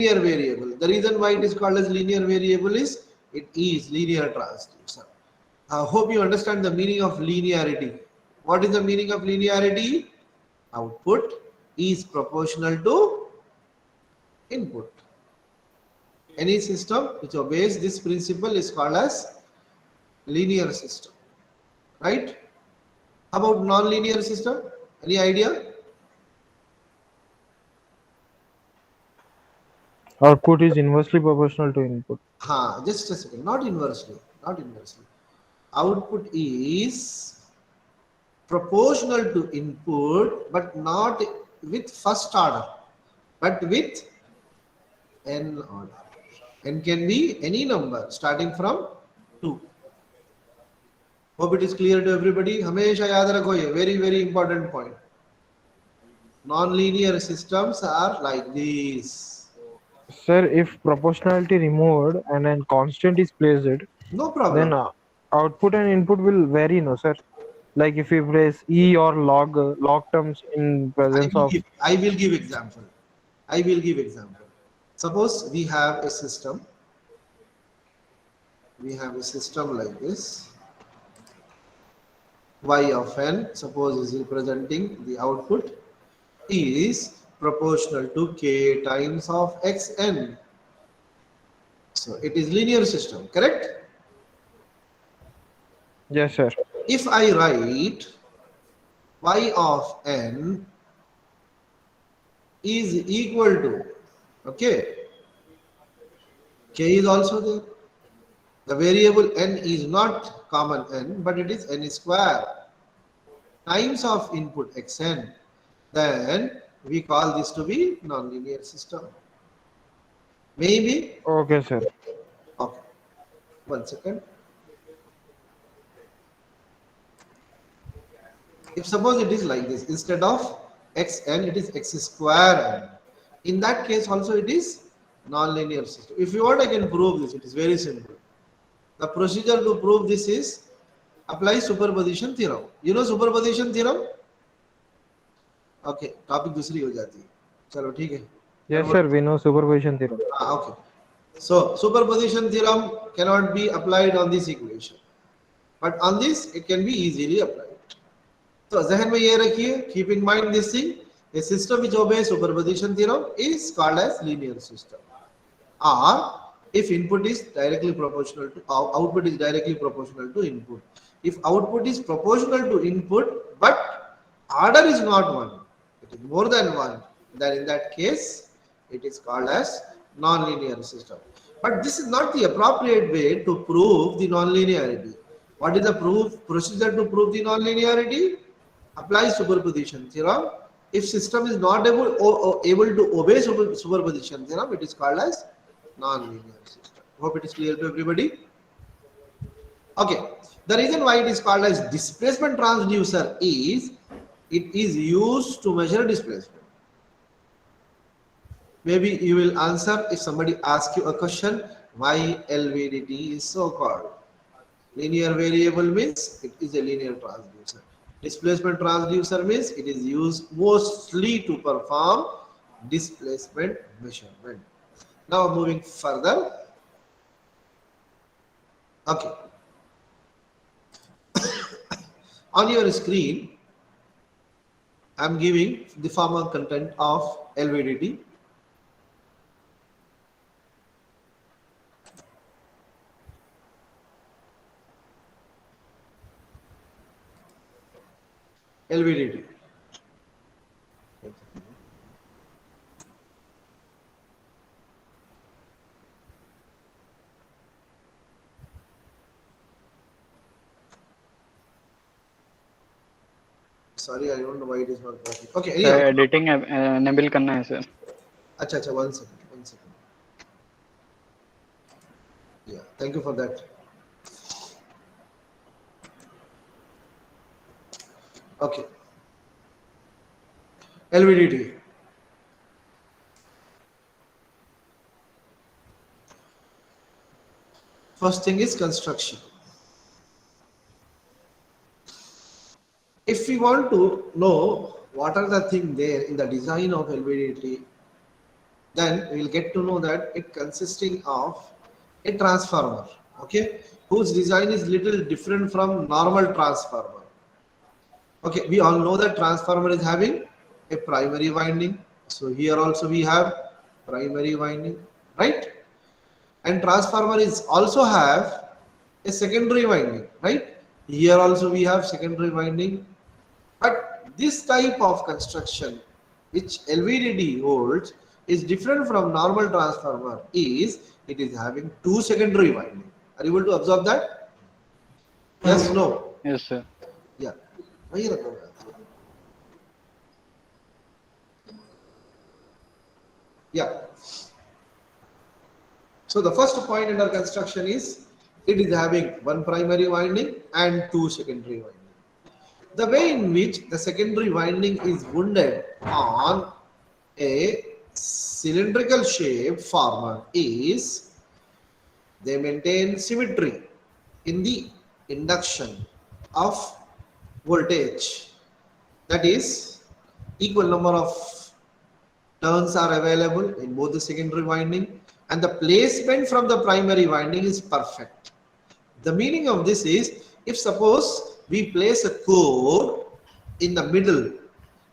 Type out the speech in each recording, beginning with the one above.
linear variable. The reason why it is called as linear variable is it is linear transducer. I hope you understand the meaning of linearity. What is the meaning of linearity? Output is proportional to input. Any system which obeys this principle is called as linear system, right? How about non-linear system? Any idea? Output is inversely proportional to input. Just a second. Not inversely. Not inversely. Output is proportional to input, but not with first order, but with n order. N can be any number starting from 2. Hope it is clear to everybody. हमेशा याद रखो ये very very important point. Non-linear systems are like this. Sir, if proportionality removed and a constant is placed, No then problem. output and input will vary, no, sir? Like if we place E or log terms in presence of. I will give example. I will give example. Suppose we have a system. We have a system like this. Y of n, suppose, is representing the output is proportional to k times of xn. So it is linear system, correct? Yes, sir. If I write y of n is equal to, okay, k is also there. The variable n is not common n, but it is n square times of input xn. Then we call this to be nonlinear system. Maybe, Okay, sir. okay, 1 second. If suppose it is like this, instead of xn, it is x square n. In that case also it is non-linear system. If you want, I can prove this. It is very simple. The procedure to prove this is apply superposition theorem. You know superposition theorem? Okay, topic दूसरी हो जाती है. चलो ठीक है. Yes, sir. We know superposition theorem. Okay. So superposition theorem cannot be applied on this equation, but on this it can be easily applied. तो जहन में ये रखिए, keep in mind this thing, a system which obeys superposition theorem is called as linear system. Or if input is directly proportional to output is directly proportional to input. If output is proportional to input but order is not one, it is more than one, then in that case it is called as non-linear system. But this is not the appropriate way to prove the non-linearity. What is the procedure to prove the non-linearity? Apply superposition theorem. If system is not able to obey superposition theorem, it is called as non-linear system. Hope it is clear to everybody. Okay. The reason why it is called as displacement transducer is it is used to measure displacement. Maybe you will answer if somebody asks you a question, why LVDT is so called. Linear variable means it is a linear transducer. Displacement transducer means it is used mostly to perform displacement measurement. Now moving further. Okay. On your screen, I am giving the formal content of LVDT. LVDT. Sorry, I don't know why it is not working. Okay, anyhow. Editing enable करना है sir. अच्छा, 1 second. Yeah, thank you for that. Okay. LVDT. First thing is construction. If we want to know what are the things there in the design of LVDT, then we will get to know that it consisting of a transformer, okay, whose design is little different from normal transformer. Okay, we all know that transformer is having a primary winding. So here also we have primary winding, right? And transformer is also have a secondary winding, right? Here also we have secondary winding. But this type of construction which LVDT holds is different from normal transformer is it is having two secondary winding. Are you able to observe that? Yes, no? Yes, sir. Yeah. वही रखो। Yeah. So the first point under construction is it is having one primary winding and two secondary winding. The way in which the secondary winding is wounded on a cylindrical shape former is they maintain symmetry in the induction of voltage. That is, equal number of turns are available in both the secondary winding and the placement from the primary winding is perfect. The meaning of this is if suppose we place a core in the middle,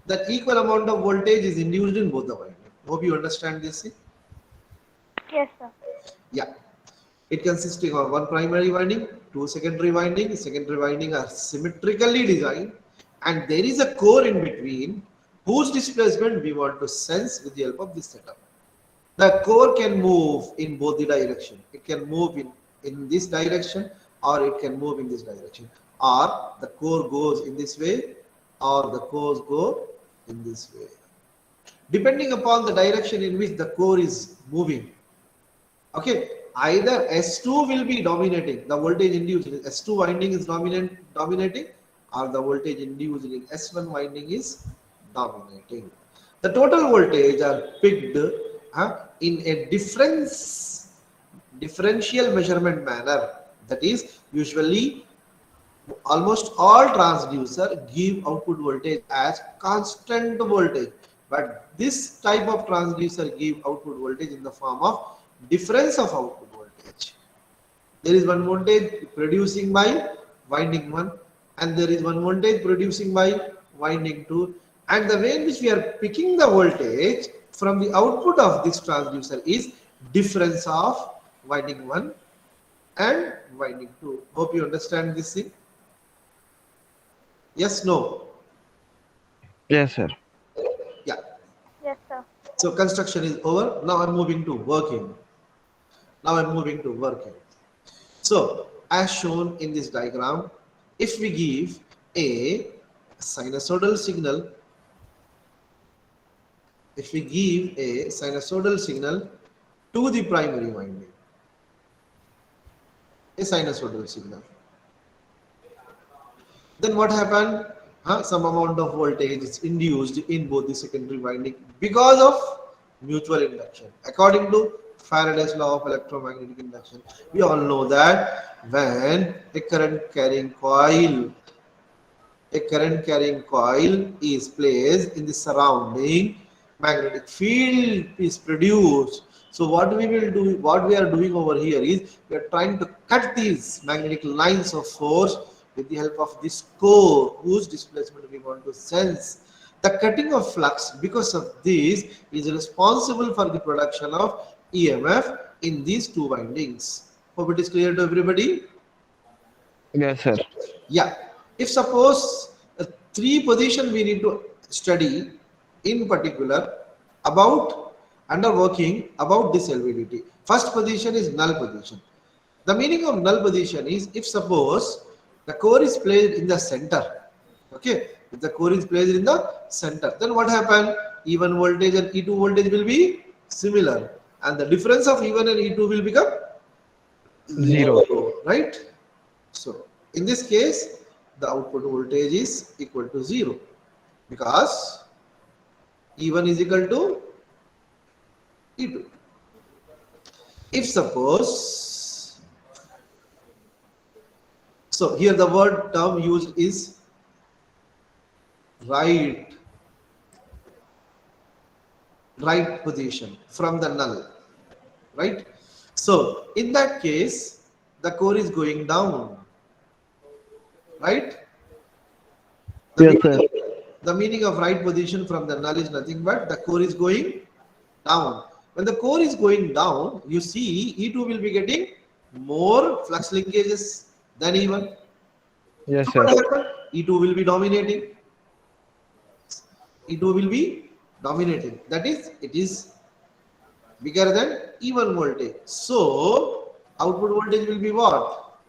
that equal amount of voltage is induced in both the windings. Hope you understand this. Yes, sir. Yeah. It consisting of one primary winding, two secondary windings. Secondary winding are symmetrically designed and there is a core in between whose displacement we want to sense with the help of this setup. The core can move in both the direction. It can move in this direction or it can move in this direction. Or the core goes in this way or the cores go in this way. Depending upon the direction in which the core is moving. Okay, either S2 will be dominating, the voltage induced in S2 winding is dominating or the voltage induced in S1 winding is dominating. The total voltage are picked in a differential measurement manner. That is, usually almost all transducer give output voltage as constant voltage, but this type of transducer give output voltage in the form of difference of output voltage. There is one voltage producing by winding 1 and there is one voltage producing by winding 2, and the way in which we are picking the voltage from the output of this transducer is difference of winding 1 and winding 2. Hope you understand this thing. Yes, no? Yes, sir. Yeah. Yes, sir. So construction is over. Now I'm moving to working. So as shown in this diagram, if we give a sinusoidal signal, to the primary winding, a sinusoidal signal, then what happened? Some amount of voltage is induced in both the secondary winding because of mutual induction. According to Faraday's law of electromagnetic induction, we all know that when a current carrying coil is placed in the surrounding, magnetic field is produced. So what we are doing over here is we are trying to cut these magnetic lines of force with the help of this core whose displacement we want to sense. The cutting of flux because of this is responsible for the production of EMF in these two windings. Hope it is clear to everybody. Yes, sir. Yeah. If suppose three position we need to study in particular about under working about this LVDT. First position is null position. The meaning of null position is if suppose the core is placed in the center. Okay, if the core is placed in the center, then what happen? E1 voltage and E2 voltage will be similar, and the difference of E1 and E2 will become Zero. right? So in this case, the output voltage is equal to 0 because E1 is equal to E2. If suppose, so here the word term used is right. right position from the null, right? So in that case, the core is going down, right? The Yes, meaning, sir. the meaning of right position from the null is nothing but the core is going down. When the core is going down, you see E2 will be getting more flux linkages than E1. Yes, So sir. what will happen? E2 will be dominating. E2 will be dominating. That is, it is bigger than E1 voltage. So output voltage will be what?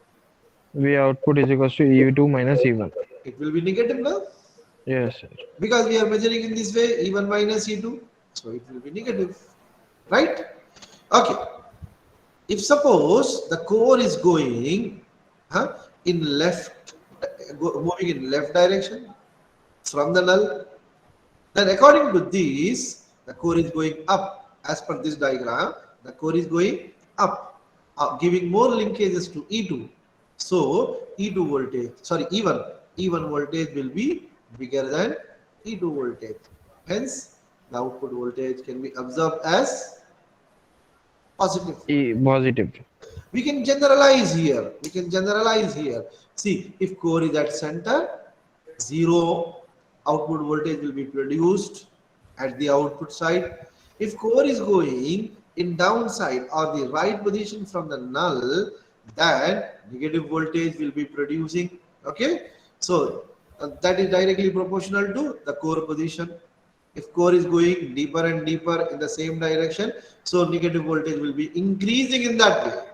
V output is equals to E2 minus E1. It will be negative now. Yes, sir. Because we are measuring in this way, E1 minus E2. So it will be negative. Right? Okay. If suppose the core is going in left, moving in left direction from the null, then according to this, the core is going up. As per this diagram, the core is going up, giving more linkages to E2. So E2 voltage, sorry, E1 voltage will be bigger than E2 voltage. Hence, the output voltage can be observed as positive. E positive. We can generalize here. We can generalize here. See, if core is at center, zero output voltage will be produced at the output side. If core is going in downside or the right position from the null, then negative voltage will be producing. Okay, so that is directly proportional to the core position. If core is going deeper and deeper in the same direction, so negative voltage will be increasing in that way.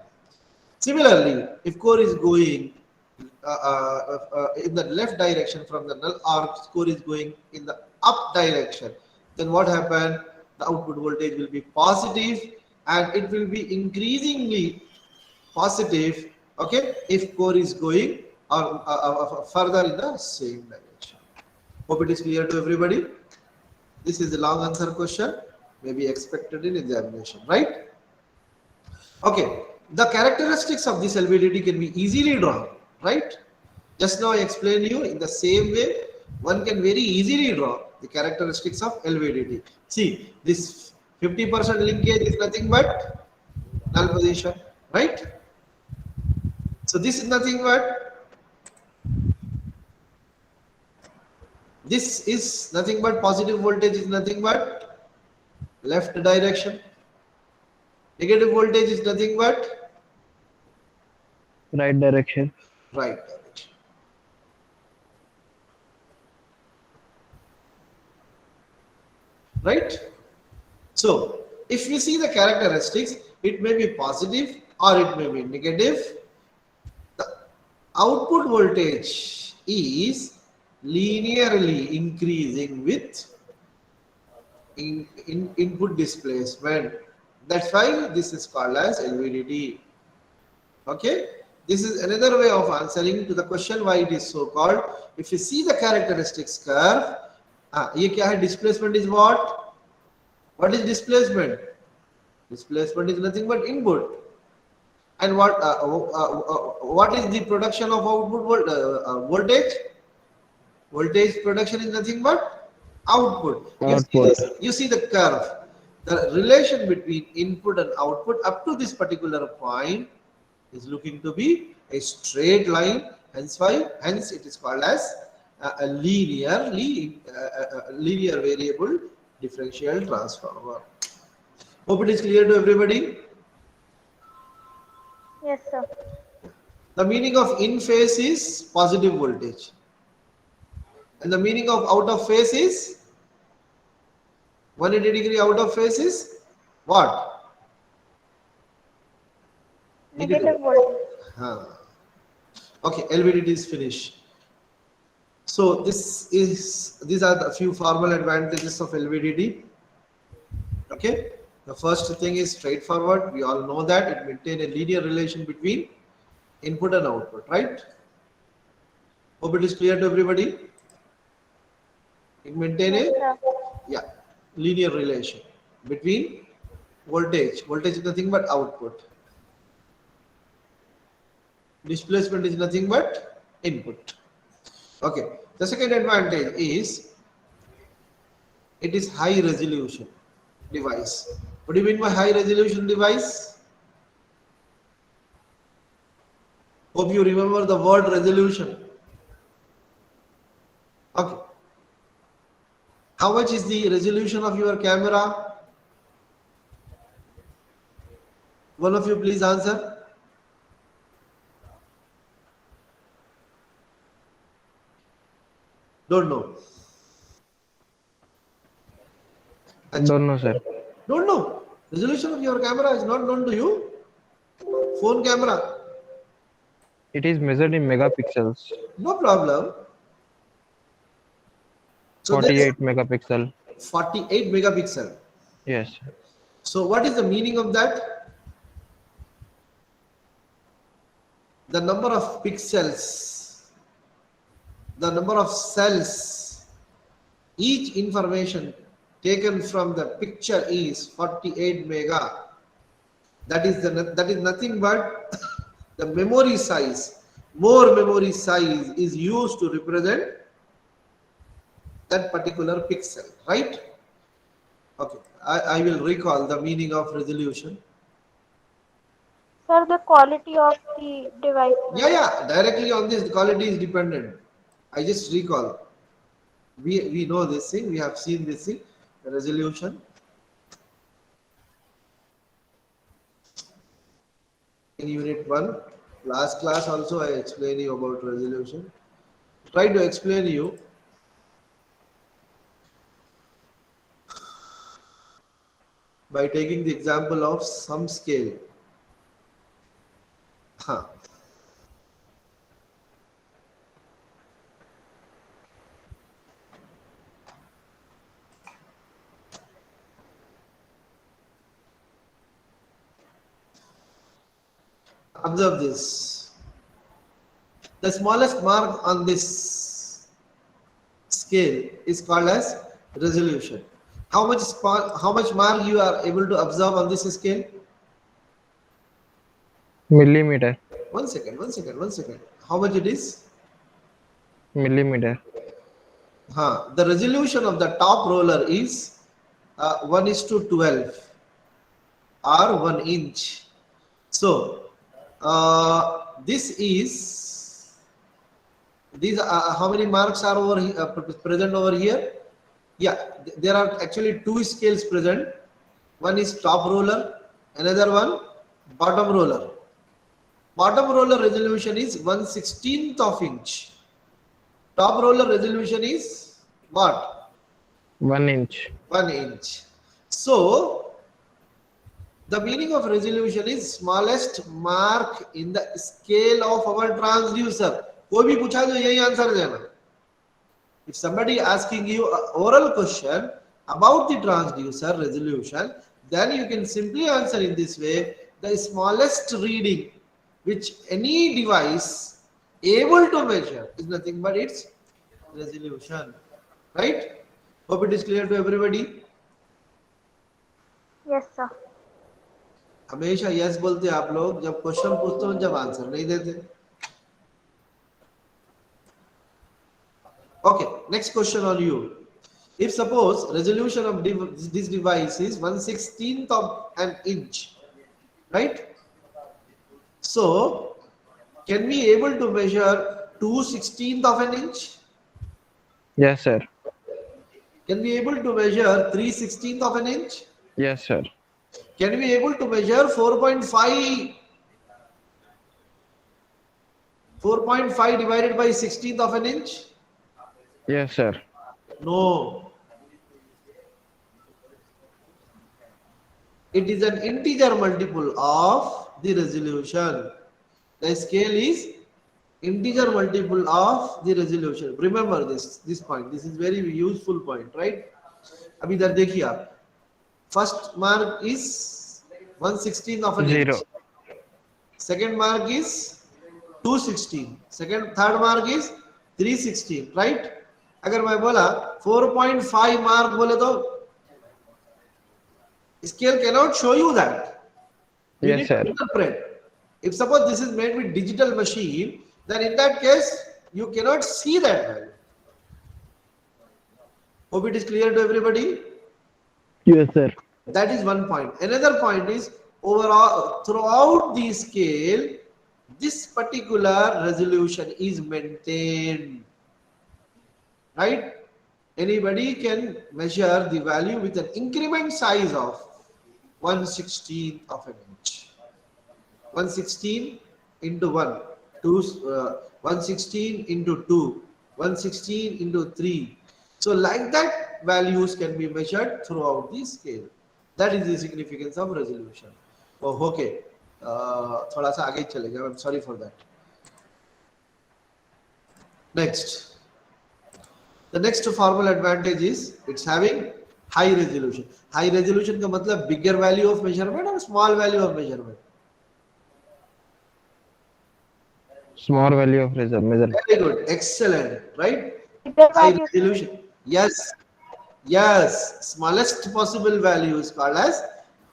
Similarly, if core is going in the left direction from the null, or core is going in the up direction, then what happened? The output voltage will be positive, and it will be increasingly positive. Okay, if core is going further in the same direction. Hope it is clear to everybody. This is a long answer question, may be expected in examination, right? Okay, the characteristics of this LVDT can be easily drawn, right? Just now I explained you in the same way, one can very easily draw the characteristics of LVDT. See, this 50% linkage is nothing but null position, right? So this is nothing but, this is nothing but positive voltage is nothing but left direction. Negative voltage is nothing but Right direction. right direction. Right? So, if you see the characteristics, it may be positive or it may be negative. The output voltage is linearly increasing with input displacement. That's why this is called as LVDT. Okay, this is another way of answering to the question why it is so called. If you see the characteristics curve, ये क्या है? Displacement is what? What is displacement? Displacement is nothing but input. And what is the production of output voltage? Voltage production is nothing but output. Output. You see the curve. The relation between input and output up to this particular point is looking to be a straight line. Hence it is called as a linear variable differential transformer. Hope it is clear to everybody. Yes, sir. The meaning of in phase is positive voltage, and the meaning of out of phase is 180 degree out of phase is what? Negative voltage. Okay, LVDT is finished. So these are the few formal advantages of LVDT. Okay, the first thing is straightforward. We all know that it maintains a linear relation between input and output, right? Hope it is clear to everybody. It maintains Yes, a linear relation between voltage. Voltage is nothing but output. Displacement is nothing but input. Okay. The second advantage is it is high resolution. device. What do you mean by high resolution device? Hope you remember the word resolution. Okay. How much is the resolution of your camera? One of you please answer. Don't know. Don't know, sir. Don't know. Resolution of your camera is not known to you. Phone camera. It is measured in megapixels. No problem. So there is 48 megapixel. 48 megapixel. Yes. So what is the meaning of that? The number of pixels, the number of cells, each information taken from the picture is 48 mega. That is nothing but the memory size. More memory size is used to represent that particular pixel, right? Okay, I will recall the meaning of resolution. Sir, the quality of the device. Yeah, directly on this, the quality is dependent. I just recall. We know this thing, we have seen this thing, the resolution. In unit 1, last class also I explained you about resolution. Try to explain you. By taking the example of some scale. Huh. Observe this. The smallest mark on this scale is called as resolution. How much mark you are able to observe on this scale? Millimeter. One second. How much it is? Millimeter. The resolution of the top roller is 1:12 or 1 inch. So these how many marks are over present over here? Yeah, there are actually two scales present. One is top roller, another one bottom roller. Bottom roller resolution is 1/16 of inch. Top roller resolution is what? 1 inch. 1 inch. So the meaning of resolution is smallest mark in the scale of our transducer. कोई भी पूछा तो यही answer देना. If somebody asking you an oral question about the transducer resolution, then you can simply answer in this way: the smallest reading which any device able to measure is nothing but its resolution. Right? Hope it is clear to everybody. Yes, sir. हमेशा yes बोलते आप लोग जब question पूछते हो, जब answer नहीं देते. Okay, next question on you. If suppose resolution of this device is 1/16 of an inch, right? So can we able to measure 2/16 of an inch? Yes, sir. Can we able to measure 3/16 of an inch? Yes, sir. Can we able to measure 4.5 divided by 16th of an inch? Yes, sir. No. It is an integer multiple of the resolution. The scale is integer multiple of the resolution. Remember this point. This is very useful point, right? अभी इधर देखिए आप. First mark is 1/16 of an 0. inch. Second mark is 2/16. Third mark is 3/16, right? अगर मैं बोला 4.5 mark बोले तो scale cannot show you that. You Yes, need sir. to interpret. If suppose this is made with digital machine, then in that case you cannot see that value. Hope it is clear to everybody. Yes, sir. That is one point. Another point is overall throughout the scale, this particular resolution is maintained, right? Anybody can measure the value with an increment size of 1/16 of an inch. 1/16 into 1, 2, 1/16 into 2, 1/16 into 3. So like that, values can be measured throughout the scale. That is the significance of resolution. Oh, okay. थोड़ा सा आगे चले गए. I'm sorry for that. Next, the next formal advantage is it's having high resolution. High resolution का मतलब bigger value of measurement or small value of measurement? Small value of measurement. Very good, excellent, right? Bigger High value. resolution. Yes, yes. Smallest possible value is called as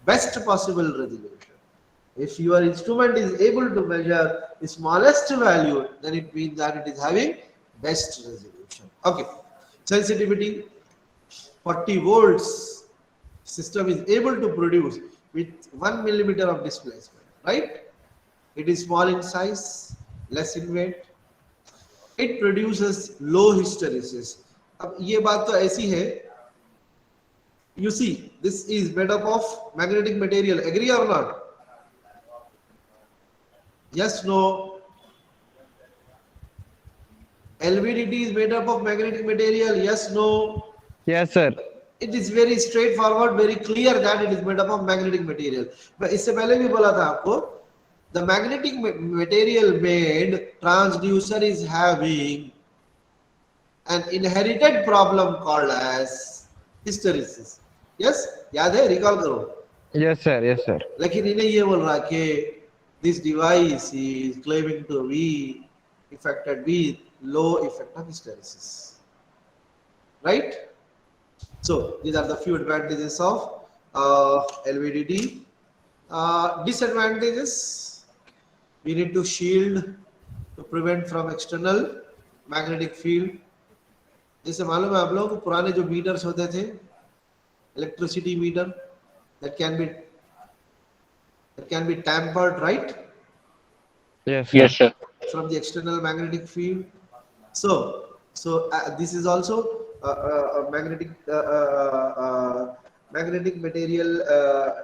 best possible resolution. If your instrument is able to measure the smallest value, then it means that it is having best resolution. Okay. Sensitivity 40 volts system is able to produce with 1 millimeter of displacement, right? It is small in size, less in weight. It produces low hysteresis. अब ये बात तो ऐसी है, you see, this is made up of magnetic material. Agree or not? Yes, no. LVDT is made up of magnetic material. Yes, no. Yes, sir. It is very straightforward, very clear that it is made up of magnetic material. But इससे पहले भी बोला था आपको, the magnetic material made transducer is having an inherited problem called as hysteresis. Yes, याद है? Recall करो. Yes, sir. Yes, sir. लेकिन इन्हें ये बोल रहा कि this device is claiming to be affected with low effect of hysteresis, right? So these are the few advantages of LVDT. Disadvantages: we need to shield to prevent from external magnetic field. जैसे मालूम है आप लोगों को पुराने जो metres होते थे, electricity meter, that can be tampered, right? Yes, sir. Yes, sir. From the external magnetic field. So this is also a magnetic material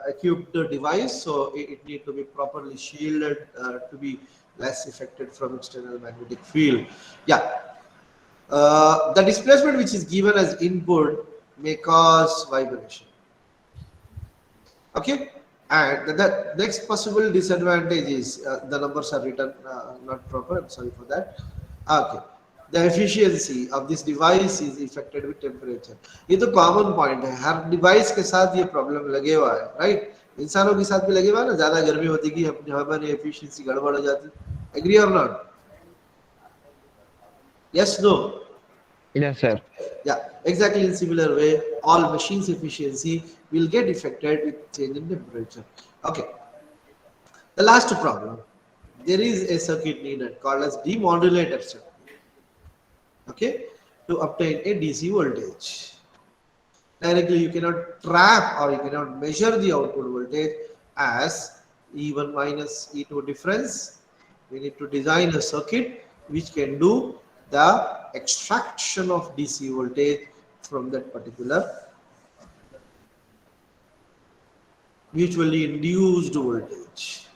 equipped device. So it need to be properly shielded to be less affected from external magnetic field. Yeah. The displacement which is given as input may cause vibration. Okay. And the next possible disadvantage is the numbers are written not proper. I'm sorry for that. Okay. The efficiency of this device is affected with temperature. ये तो common point है. हर device के साथ ये problem लगे हुआ है, right? इंसानों के साथ भी लगे हुआ है ना. ज़्यादा गर्मी होती कि अपने हमारी efficiency गड़बड़ हो जाती. Agree or not? Yes, no. Yes, sir. Yeah, exactly in similar way, all machines' efficiency will get affected with change in temperature. Okay. The last problem, there is a circuit needed called as demodulator circuit. Okay, to obtain a DC voltage. Directly, you cannot trap or you cannot measure the output voltage as E1 minus E2 difference. We need to design a circuit which can do the extraction of DC voltage from that particular mutually induced voltage.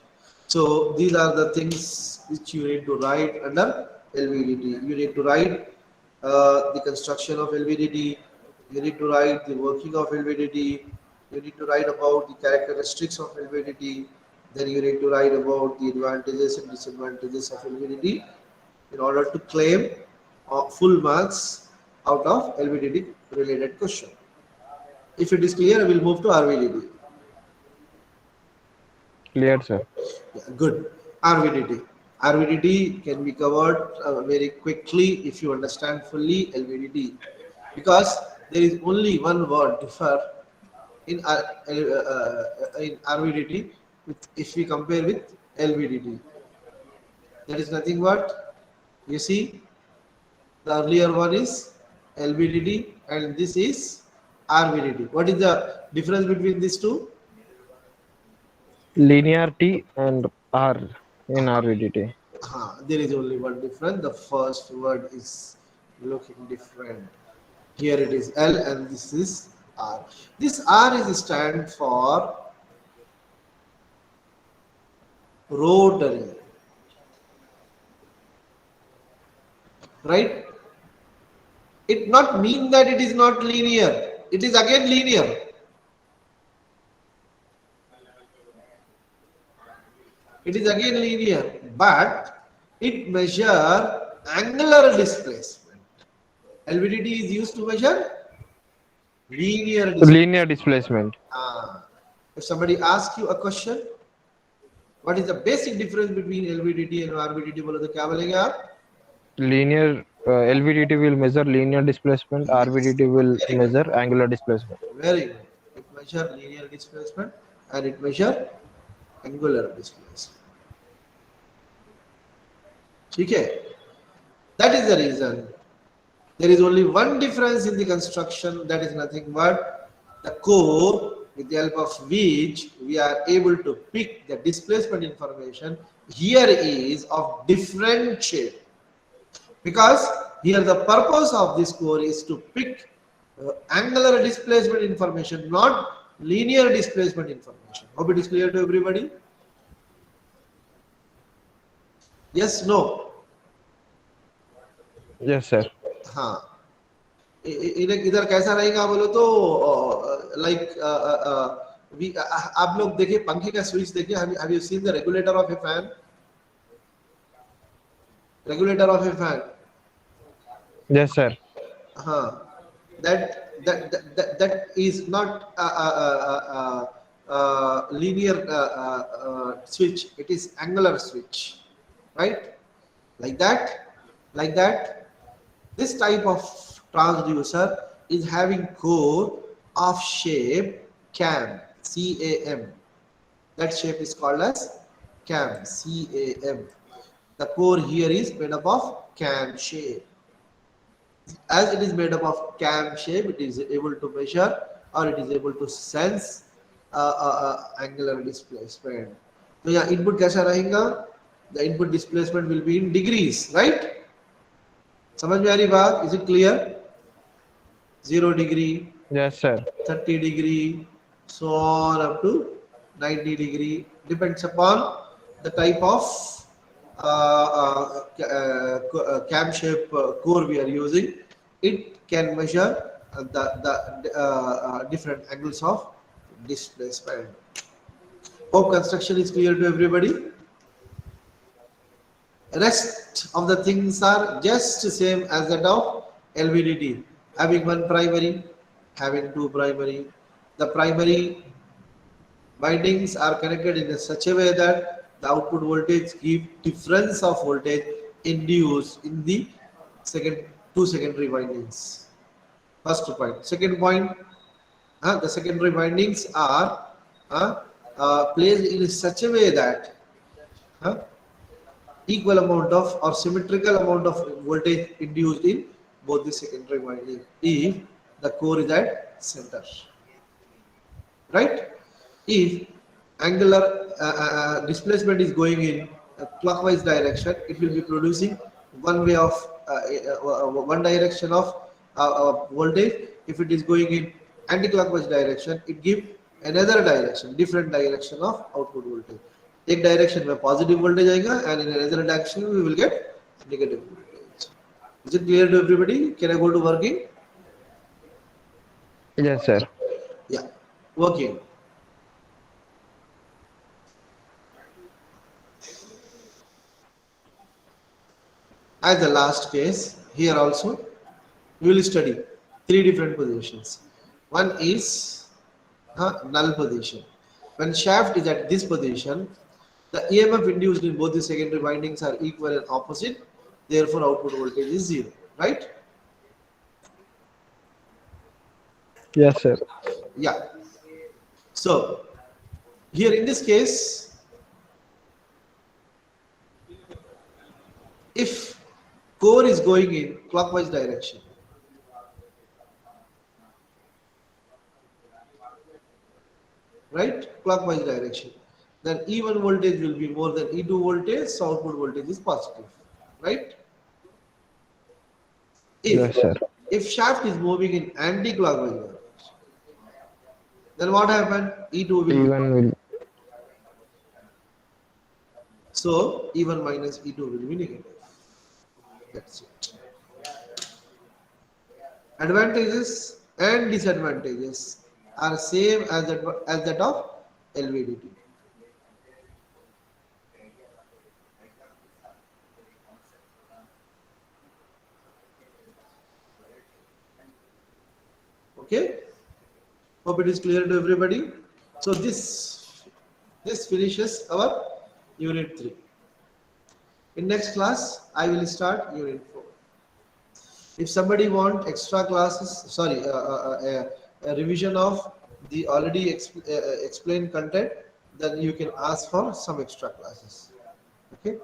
So these are the things which you need to write under LVDT. You need to write the construction of LVDT. You need to write the working of LVDT. You need to write about the characteristics of LVDT. Then you need to write about the advantages and disadvantages of LVDT in order to claim full marks out of LVDT related question. If it is clear, we will move to RVDT. Clear, sir. Yeah, good. RVDT. RVDT can be covered very quickly if you understand fully LVDT, because there is only one word differ in RVDT if we compare with LVDT. That is nothing but, you see, the earlier one is LVDT and this is RVDT. What is the difference between these two? Linearity and R in RVDT. There is only one difference. The first word is looking different. Here it is L and this is R. This R is stand for rotary, right? It not mean that it is not linear. It is again linear. It is again linear, but it measure angular displacement. LVDT is used to measure linear displacement. Linear displacement. If somebody asks you a question, what is the basic difference between LVDT and RVDT? बोलो तो क्या बोलेंगे आप? Linear LVDT will measure linear displacement. RVDT will measure angular displacement. Very good. It measure linear displacement and it measure angular displacement. ठीक है? That is the reason. There is only one difference in the construction, that is nothing but the core with the help of which we are able to pick the displacement information here is of different shape. Because here the purpose of this core is to pick angular displacement information, not linear displacement information. Hope it is clear to everybody? Yes, no? Yes, sir. हाँ इधर कैसा रहेगा बोलो तो like आप लोग देखिए पंखे का स्विच देखिए have you seen the regulator of a fan? Regulator of a fan. Yes, sir. That is not linear switch. It is angular switch, right? Like that. This type of transducer is having core of shape CAM, C-A-M. That shape is called as CAM, C-A-M. The core here is made up of CAM shape. As it is made up of CAM shape, it is able to measure or it is able to sense angular displacement. So yeah, input कैसा रहेगा? The input displacement will be in degrees, right? समझ में आ रही बात? Is it clear? 0 degree, Yes, sir. 30 degree, so on up to 90 degree. Depends upon the type of cam shape core we are using. It can measure the different angles of displacement. Hope construction is clear to everybody. Rest of the things are just the same as that of LVDT. Having one primary, having two primary. The primary windings are connected in such a way that the output voltage give difference of voltage induced in the two secondary windings. First point. Second point, the secondary windings are placed in such a way that equal amount of or symmetrical amount of voltage induced in both the secondary winding if the core is at center, right? If angular displacement is going in a clockwise direction, it will be producing one way of one direction of voltage. If it is going in anti-clockwise direction, it gives another direction, different direction of output voltage. एक direction में positive voltage आएगा and in another direction we will get negative voltage. Is it clear to everybody? Can I go to working? Yes, sir. Yeah, working. As the last case, here also we will study three different positions. One is null position. When shaft is at this position, the EMF induced in both the secondary windings are equal and opposite. Therefore, output voltage is 0. Right? Yes, sir. Yeah. So, here in this case, if core is going in clockwise direction, right? Clockwise direction. Then E1 voltage will be more than E2 voltage, so output voltage is positive, right? Yes, sir. If shaft is moving in anti-clockwise direction, then what happened? E2 will be, Even will so E1 minus E2 will be negative. That's it. Advantages and disadvantages are same as that of LVDT. Okay. Hope it is clear to everybody. So this finishes our unit 3. In next class, I will start unit 4. If somebody want extra classes, sorry, a revision of the already explained content, then you can ask for some extra classes. Okay.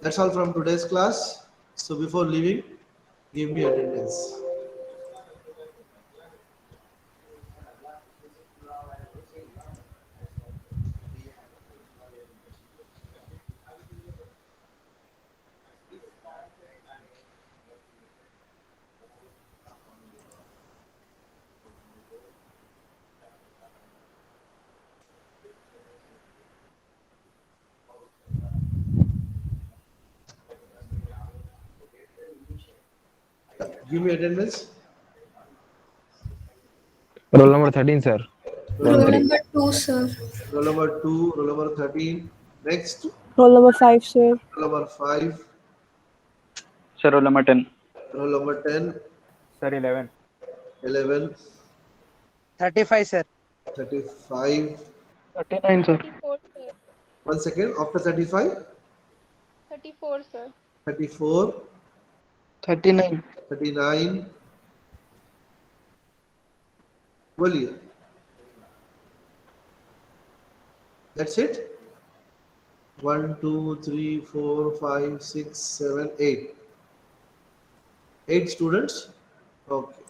That's all from today's class. So before leaving, give me attendance. Give me attendance. roll number 13, sir. Roll Roll 1 3. number 2, sir. Roll number 2, roll number 13. Next, Roll number 5, sir. roll number 5, Sir, roll number 10. roll number 10, Sir, 11. 11, 35, sir. 35. 39, sir. 34, sir. 1 second. After 35, 34, sir. 34, 39. 39. बोलिए. That's it. 1, 2, 3, 4, 5, 6, 7, 8. 8 students. Okay.